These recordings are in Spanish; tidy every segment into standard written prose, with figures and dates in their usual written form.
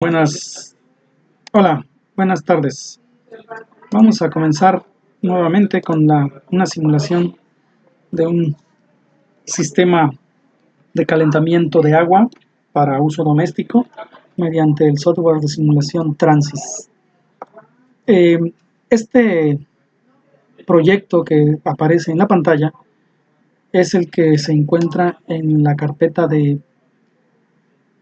Buenas, hola, buenas tardes. Vamos a comenzar nuevamente con una simulación de un sistema de calentamiento de agua para uso doméstico mediante el software de simulación Transys. Este proyecto que aparece en la pantalla es el que se encuentra en la carpeta de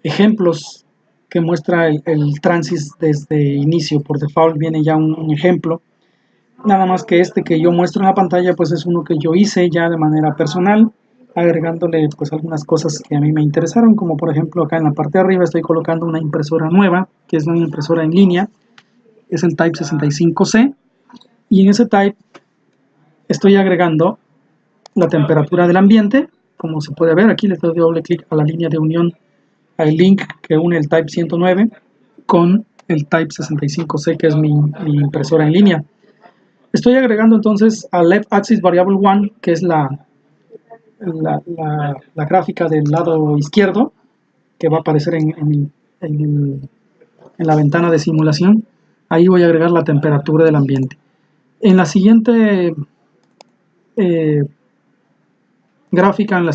ejemplos que muestra el Transys desde inicio. Por default viene ya un ejemplo, nada más que este que yo muestro en la pantalla pues es uno que yo hice ya de manera personal, agregándole pues algunas cosas que a mí me interesaron, como por ejemplo acá en la parte de arriba estoy colocando una impresora nueva, que es una impresora en línea, es el Type 65C, y en ese Type estoy agregando la temperatura del ambiente. Como se puede ver, aquí le doy doble clic a la línea de unión, al link que une el Type 109 con el Type 65C, que es mi impresora en línea. Estoy agregando entonces a Left Axis Variable 1, que es la gráfica del lado izquierdo, que va a aparecer en la ventana de simulación. Ahí voy a agregar la temperatura del ambiente. En la siguiente gráfica, en el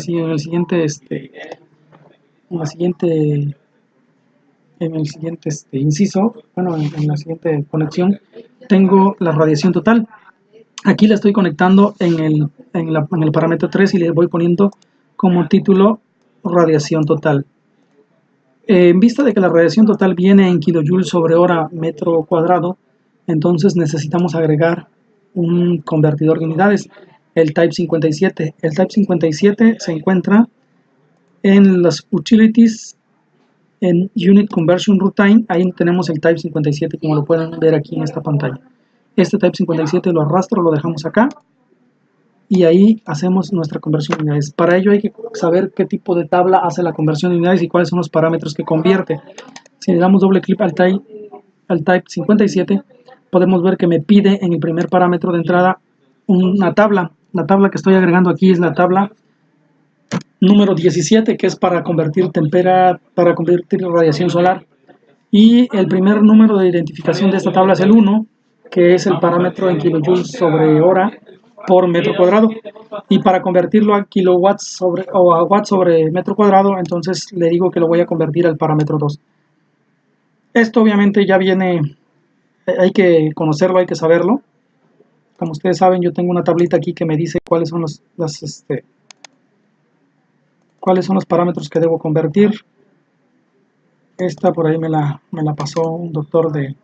siguiente inciso, bueno, en la siguiente conexión, tengo la radiación total. Aquí la estoy conectando en el parámetro 3 y le voy poniendo como título radiación total. En vista de que la radiación total viene en kilojoules sobre hora metro cuadrado, entonces necesitamos agregar un convertidor de unidades, el Type 57. El Type 57 se encuentra en las Utilities, en Unit Conversion Routine. Ahí tenemos el Type 57, como lo pueden ver aquí en esta pantalla. Este Type 57 lo arrastro, lo dejamos acá y ahí hacemos nuestra conversión de unidades. Para ello hay que saber qué tipo de tabla hace la conversión de unidades y cuáles son los parámetros que convierte. Si le damos doble clic al Type 57, podemos ver que me pide en el primer parámetro de entrada una tabla. La tabla que estoy agregando aquí es la tabla número 17, que es para convertir radiación solar. Y el primer número de identificación de esta tabla es el 1, que es el parámetro en kilojoules sobre hora por metro cuadrado. Y para convertirlo a kilowatts o a watts sobre metro cuadrado, entonces le digo que lo voy a convertir al parámetro 2. Esto obviamente ya viene, hay que conocerlo, hay que saberlo. Como ustedes saben, yo tengo una tablita aquí que me dice cuáles son cuáles son los parámetros que debo convertir. Esta por ahí me la pasó un doctor de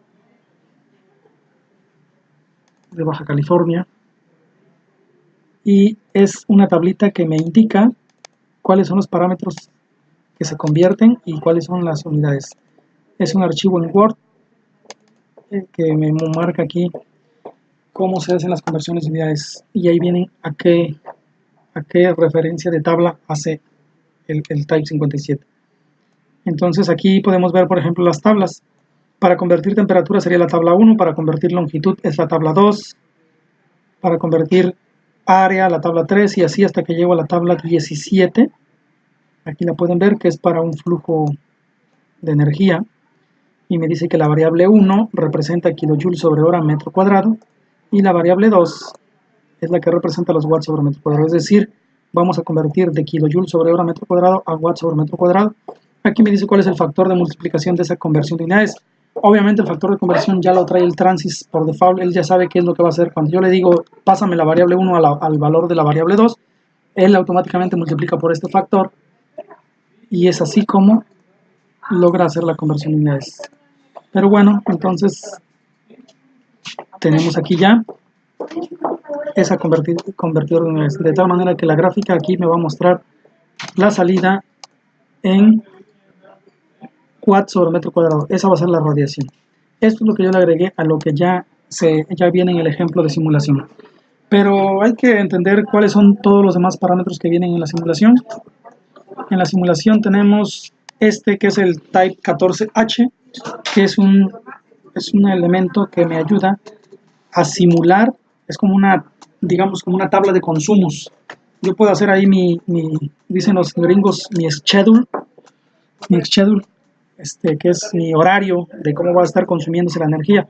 Baja California. Y es una tablita que me indica cuáles son los parámetros que se convierten y cuáles son las unidades. Es un archivo en Word que me marca aquí cómo se hacen las conversiones de unidades. Y ahí vienen a qué referencia de tabla hace el Type 57. Entonces aquí podemos ver, por ejemplo, las tablas. Para convertir temperatura sería la tabla 1, para convertir longitud es la tabla 2, para convertir área la tabla 3 y así hasta que llego a la tabla 17. Aquí la pueden ver que es para un flujo de energía y me dice que la variable 1 representa kilojoules sobre hora metro cuadrado y la variable 2 es la que representa los watts sobre metro cuadrado, es decir, vamos a convertir de kilojoules sobre hora metro cuadrado a watts sobre metro cuadrado. Aquí me dice cuál es el factor de multiplicación de esa conversión de unidades. Obviamente el factor de conversión ya lo trae el Transys por default, él ya sabe qué es lo que va a hacer. Cuando yo le digo pásame la variable 1 al valor de la variable 2, él automáticamente multiplica por este factor y es así como logra hacer la conversión de unidades. Pero bueno, entonces tenemos aquí ya esa convertidor de unidades, de tal manera que la gráfica aquí me va a mostrar la salida en watts sobre metro cuadrado. Esa va a ser la radiación. Esto es lo que yo le agregué a lo que ya viene en el ejemplo de simulación. Pero hay que entender cuáles son todos los demás parámetros que vienen en la simulación. En la simulación tenemos que es el Type 14H, que es un elemento que me ayuda a simular, es como digamos, como una tabla de consumos. Yo puedo hacer ahí dicen los gringos, mi schedule, que es mi horario de cómo va a estar consumiéndose la energía.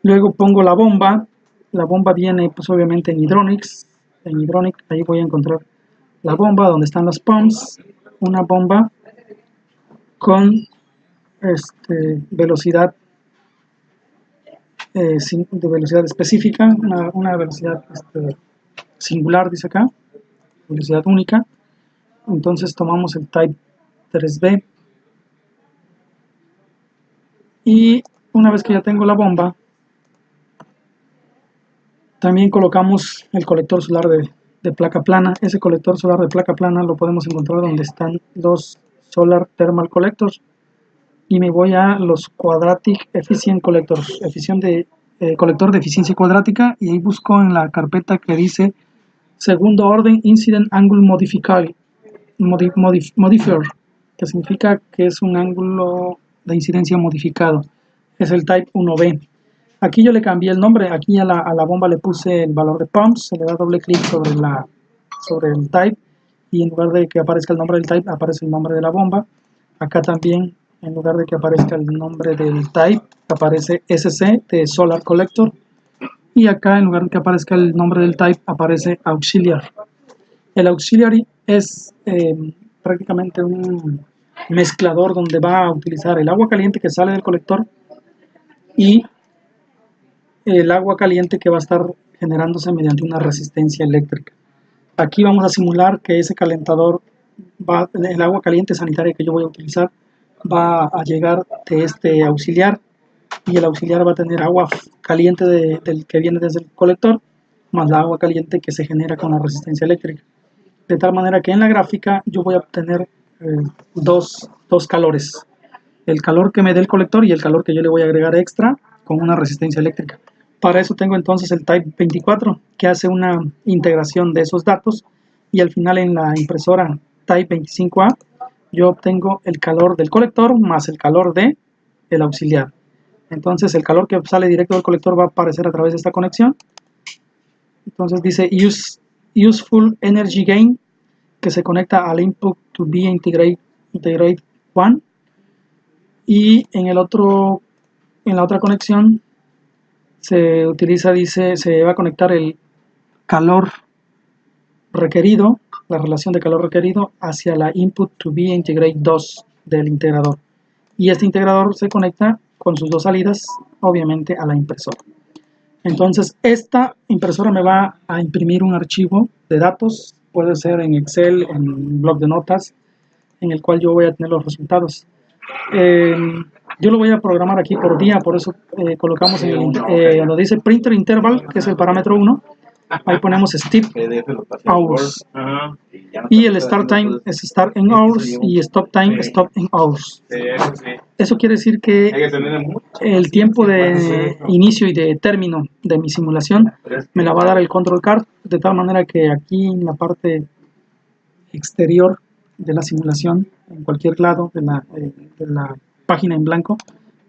Luego pongo la bomba viene pues obviamente en Hydronics, ahí voy a encontrar la bomba donde están las pumps, una bomba con velocidad de velocidad específica, una velocidad singular, dice acá, velocidad única. Entonces tomamos el Type 3B y una vez que ya tengo la bomba, también colocamos el colector solar de placa plana. Ese colector solar de placa plana lo podemos encontrar donde están los Solar Thermal Collectors. Y me voy a los Quadratic Efficient Collectors, colector de eficiencia cuadrática, y ahí busco en la carpeta que dice segundo orden Incident Angle Modifier, que significa que es un ángulo de incidencia modificado. Es el Type 1B. Aquí yo le cambié el nombre, aquí a la bomba le puse el valor de pumps, se le da doble clic sobre el type y en lugar de que aparezca el nombre del type aparece el nombre de la bomba. Acá también en lugar de que aparezca el nombre del type aparece SC de Solar Collector y acá en lugar de que aparezca el nombre del type aparece Auxiliary. El Auxiliary es prácticamente un mezclador donde va a utilizar el agua caliente que sale del colector y el agua caliente que va a estar generándose mediante una resistencia eléctrica. Aquí vamos a simular que ese calentador, el agua caliente sanitaria que yo voy a utilizar, va a llegar de este auxiliar y el auxiliar va a tener agua caliente del que viene desde el colector más la agua caliente que se genera con la resistencia eléctrica. De tal manera que en la gráfica yo voy a obtener dos calores. El calor que me dé el colector y el calor que yo le voy a agregar extra con una resistencia eléctrica. Para eso tengo entonces el Type 24 que hace una integración de esos datos y al final en la impresora Type 25A yo obtengo el calor del colector más el calor del auxiliar. Entonces el calor que sale directo del colector va a aparecer a través de esta conexión. Entonces dice Useful Energy Gain, que se conecta al input to be integrate 1 y en la otra conexión se utiliza, dice, se va a conectar el calor requerido, la relación de calor requerido hacia la input to be integrate 2 del integrador y este integrador se conecta con sus dos salidas obviamente a la impresora. Entonces esta impresora me va a imprimir un archivo de datos, puede ser en Excel, en blog de notas, en el cual yo voy a tener los resultados. Yo lo voy a programar aquí por día, por eso colocamos donde dice Printer Interval, que es el parámetro 1, ahí ponemos Step Hours. Y el Start Time es Start in Hours y Stop Time, Stop in Hours. Eso quiere decir que el tiempo de inicio y de término de mi simulación me la va a dar el Control Card, de tal manera que aquí en la parte exterior de la simulación, en cualquier lado de la página en blanco,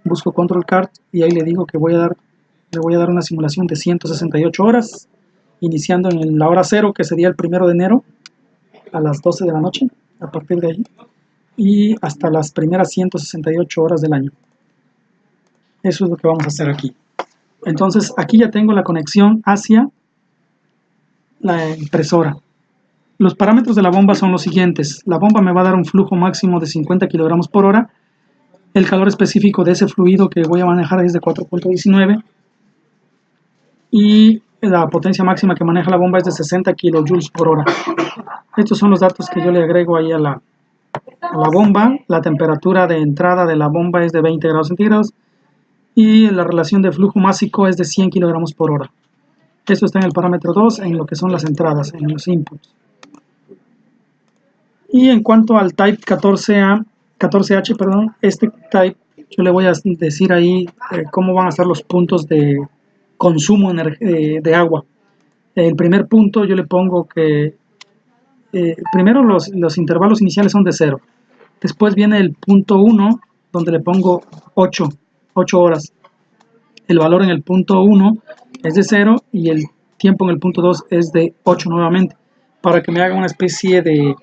busco Control Card y ahí le digo que le voy a dar una simulación de 168 horas, iniciando en la hora 0, que sería el 1 de enero, a las 12 de la noche, a partir de ahí, y hasta las primeras 168 horas del año. Eso es lo que vamos a hacer aquí. Entonces, aquí ya tengo la conexión hacia la impresora. Los parámetros de la bomba son los siguientes. La bomba me va a dar un flujo máximo de 50 kilogramos por hora. El calor específico de ese fluido que voy a manejar es de 4.19. Y la potencia máxima que maneja la bomba es de 60 kilojoules por hora. Estos son los datos que yo le agrego ahí a la bomba. La temperatura de entrada de la bomba es de 20 grados centígrados. Y la relación de flujo másico es de 100 kilogramos por hora. Esto está en el parámetro 2, en lo que son las entradas, en los inputs. Y en cuanto al Type 14H, perdón, este Type, yo le voy a decir ahí cómo van a estar los puntos de consumo de agua. El primer punto yo le pongo que primero los intervalos iniciales son de 0. Después viene el punto 1, donde le pongo 8 horas. El valor en el punto 1 es de 0 y el tiempo en el punto 2 es de 8 nuevamente, para que me haga una especie de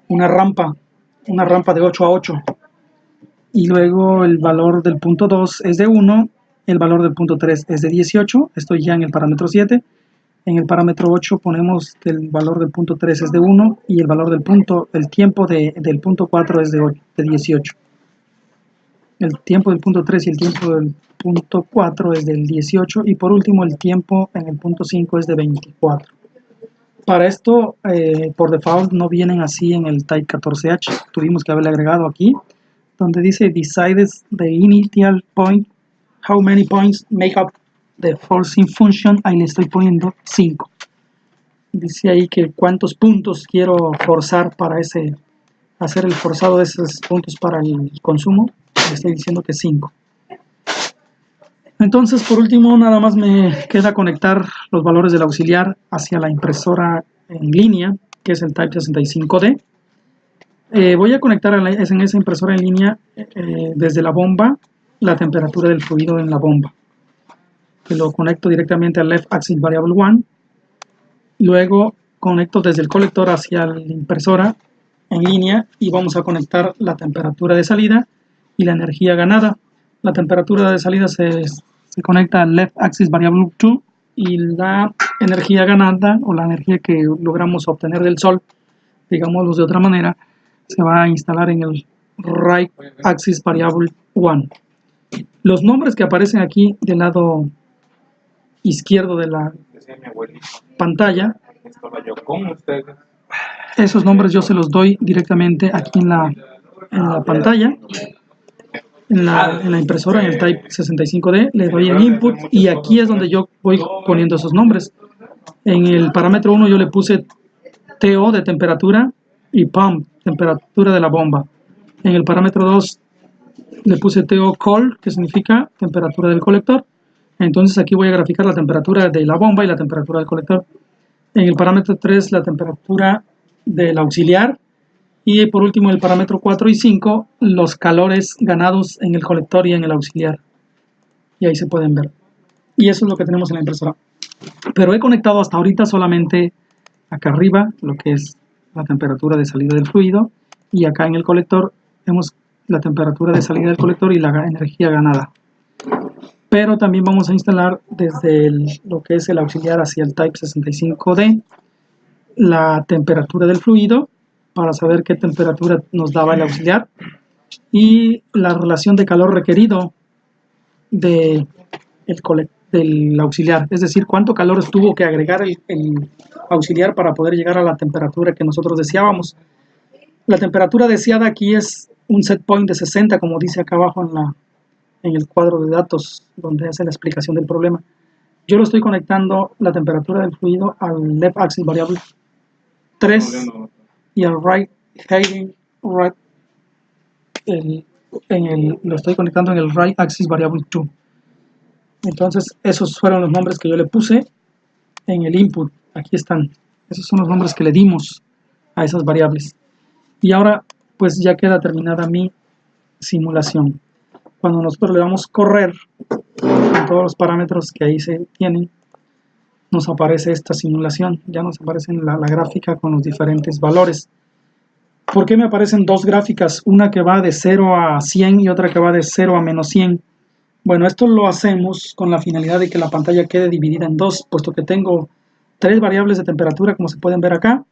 una rampa de 8 a 8. y luego el valor del punto 2 es de 1, el valor del punto 3 es de 18, estoy ya en el parámetro 7. En el parámetro 8 ponemos que el valor del punto 3 es de 1 y el valor del punto, el tiempo del punto 4 es de 18. El tiempo del punto 3 y el tiempo del punto 4 es del 18 y por último el tiempo en el punto 5 es de 24. Para esto, por default no vienen así en el type 14H, tuvimos que haberle agregado aquí, donde dice decides the initial point, how many points make up the forcing function, ahí le estoy poniendo 5. Dice ahí que cuántos puntos quiero forzar para hacer el forzado de esos puntos para el consumo, le estoy diciendo que 5. Entonces, por último, nada más me queda conectar los valores del auxiliar hacia la impresora en línea, que es el Type 65D. Voy a conectar en esa impresora en línea desde la bomba, la temperatura del fluido en la bomba. Que lo conecto directamente al Left Axis Variable 1. Luego conecto desde el colector hacia la impresora en línea y vamos a conectar la temperatura de salida y la energía ganada. La temperatura de salida se conecta al Left Axis Variable 2 y la energía ganada o la energía que logramos obtener del sol, digámoslo de otra manera, se va a instalar en el Right Axis Variable 1. Los nombres que aparecen aquí del lado izquierdo de la pantalla, esos nombres yo se los doy directamente aquí en la pantalla. En la impresora, en el Type 65D, le doy en Input y aquí es donde yo voy poniendo esos nombres. En el parámetro 1 yo le puse TO de temperatura y pump, temperatura de la bomba. En el parámetro 2 le puse TO cold, que significa temperatura del colector. Entonces aquí voy a graficar la temperatura de la bomba y la temperatura del colector. En el parámetro 3 la temperatura del auxiliar. Y por último, el parámetro 4 y 5, los calores ganados en el colector y en el auxiliar. Y ahí se pueden ver. Y eso es lo que tenemos en la impresora. Pero he conectado hasta ahorita solamente acá arriba, lo que es la temperatura de salida del fluido. Y acá en el colector vemos la temperatura de salida del colector y la energía ganada. Pero también vamos a instalar desde lo que es el auxiliar hacia el Type 65D, la temperatura del fluido, para saber qué temperatura nos daba el auxiliar y la relación de calor requerido del auxiliar, es decir, cuánto calor tuvo que agregar el auxiliar para poder llegar a la temperatura que nosotros deseábamos. La temperatura deseada aquí es un set point de 60, como dice acá abajo en el cuadro de datos donde hace la explicación del problema. Yo lo estoy conectando la temperatura del fluido al Left Axis Variable 3 y al lo estoy conectando en el Right Axis Variable 2. Entonces esos fueron los nombres que yo le puse en el input. Aquí están, esos son los nombres que le dimos a esas variables. Y ahora pues ya queda terminada mi simulación. Cuando nosotros le damos correr con todos los parámetros que ahí se tienen, nos aparece esta simulación, ya nos aparece la gráfica con los diferentes valores. ¿Por qué me aparecen dos gráficas? Una que va de 0 a 100 y otra que va de 0 a menos 100. Bueno, esto lo hacemos con la finalidad de que la pantalla quede dividida en dos, puesto que tengo tres variables de temperatura, como se pueden ver acá,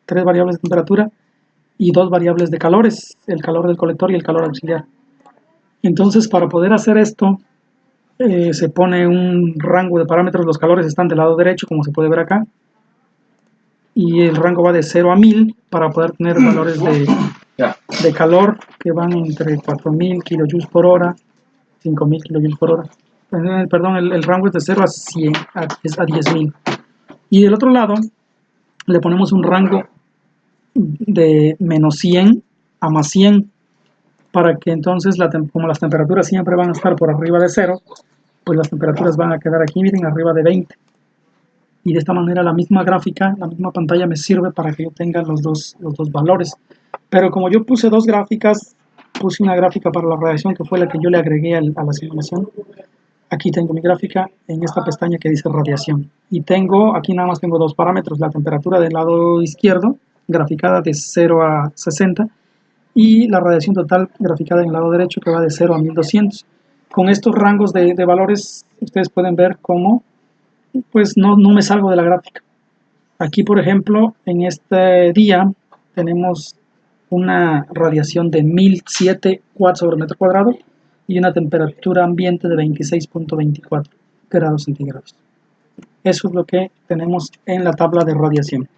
tres variables de temperatura y dos variables de calores, el calor del colector y el calor auxiliar. Entonces, para poder hacer esto, se pone un rango de parámetros. Los calores están del lado derecho, como se puede ver acá, y el rango va de 0 a 1000 para poder tener valores de calor que van entre 4000 kJ por hora, 5000 kJ por hora. Perdón, el rango es de 0 a 100, a 10.000. Y del otro lado le ponemos un rango de menos 100 a más 100, para que entonces, como las temperaturas siempre van a estar por arriba de 0, pues las temperaturas van a quedar aquí, miren, arriba de 20. Y de esta manera la misma gráfica, la misma pantalla me sirve para que yo tenga los dos valores. Pero como yo puse dos gráficas, puse una gráfica para la radiación que fue la que yo le agregué a la simulación. Aquí tengo mi gráfica en esta pestaña que dice radiación. Y aquí nada más tengo dos parámetros, la temperatura del lado izquierdo, graficada de 0 a 60, y la radiación total graficada en el lado derecho que va de 0 a 1200. Con estos rangos de valores ustedes pueden ver cómo pues no me salgo de la gráfica. Aquí, por ejemplo, en este día tenemos una radiación de 1007 watts sobre metro cuadrado y una temperatura ambiente de 26.24 grados centígrados. Eso es lo que tenemos en la tabla de radiación.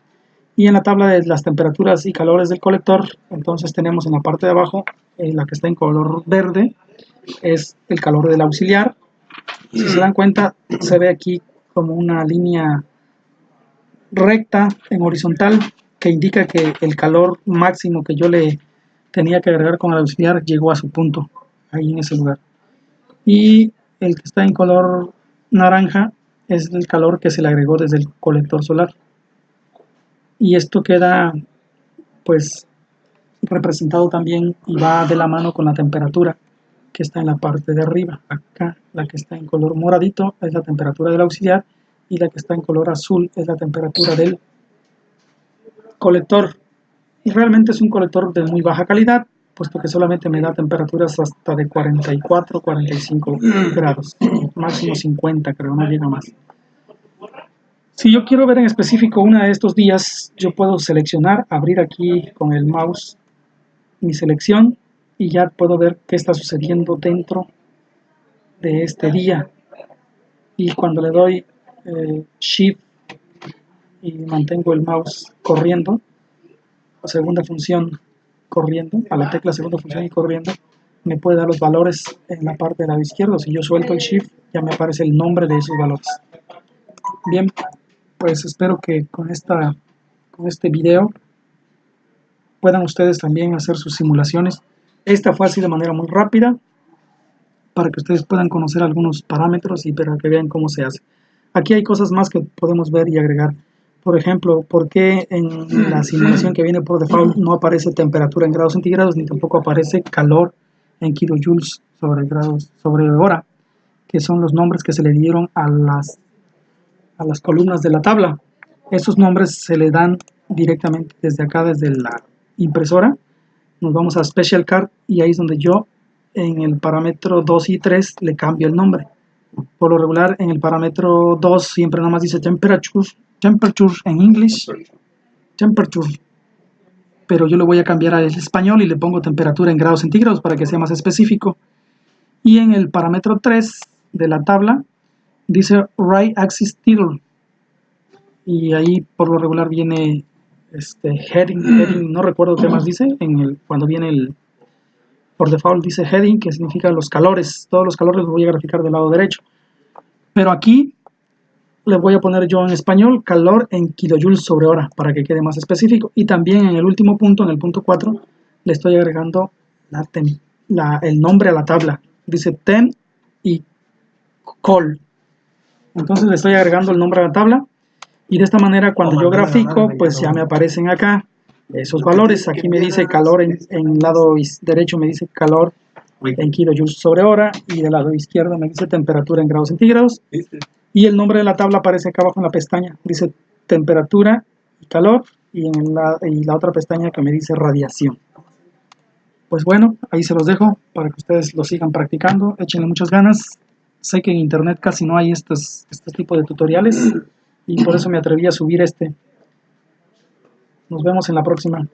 Y en la tabla de las temperaturas y calores del colector, entonces tenemos en la parte de abajo, la que está en color verde, es el calor del auxiliar. Si se dan cuenta, se ve aquí como una línea recta en horizontal que indica que el calor máximo que yo le tenía que agregar con el auxiliar llegó a su punto, ahí en ese lugar. Y el que está en color naranja es el calor que se le agregó desde el colector solar. Y esto queda pues representado también y va de la mano con la temperatura que está en la parte de arriba. Acá la que está en color moradito es la temperatura del auxiliar y la que está en color azul es la temperatura del colector. Y realmente es un colector de muy baja calidad, puesto que solamente me da temperaturas hasta de 44, 45 grados, máximo 50 creo, no llega más. Si yo quiero ver en específico uno de estos días, yo puedo seleccionar, abrir aquí con el mouse mi selección y ya puedo ver qué está sucediendo dentro de este día. Y cuando le doy Shift y mantengo el mouse corriendo, a segunda función corriendo, a la tecla segunda función y corriendo, me puede dar los valores en la parte del lado izquierdo. Si yo suelto el Shift, ya me aparece el nombre de esos valores. Bien, pues espero que con este video puedan ustedes también hacer sus simulaciones. Esta fue así de manera muy rápida para que ustedes puedan conocer algunos parámetros y para que vean cómo se hace. Aquí hay cosas más que podemos ver y agregar. Por ejemplo, ¿por qué en la simulación que viene por default no aparece temperatura en grados centígrados ni tampoco aparece calor en kilojoules sobre hora? Que son los nombres que se le dieron a las columnas de la tabla. Esos nombres se le dan directamente desde acá, desde la impresora. Nos vamos a Special Card y ahí es donde yo en el parámetro 2 y 3 le cambio el nombre. Por lo regular en el parámetro 2 siempre nada más dice temperature en inglés, temperature, pero yo lo voy a cambiar al español y le pongo temperatura en grados centígrados para que sea más específico. Y en el parámetro 3 de la tabla dice Right Axis Title y ahí por lo regular viene heading, no recuerdo qué más dice, cuando viene por default dice heading, que significa los calores. Todos los calores los voy a graficar del lado derecho, pero aquí le voy a poner yo en español calor en kilojoules sobre hora para que quede más específico. Y también en el último punto, en el punto 4, le estoy agregando el nombre a la tabla. Dice tem y col. Entonces le estoy agregando el nombre a la tabla y de esta manera cuando yo grafico pues ya me aparecen acá esos valores. Aquí me dice calor en el lado derecho, me dice calor en kilojoules sobre hora y del lado izquierdo me dice temperatura en grados centígrados. Y el nombre de la tabla aparece acá abajo en la pestaña, dice temperatura y calor, y la otra pestaña que me dice radiación. Pues bueno, ahí se los dejo para que ustedes lo sigan practicando, échenle muchas ganas. Sé que en internet casi no hay este tipo de tutoriales y por eso me atreví a subir este. Nos vemos en la próxima.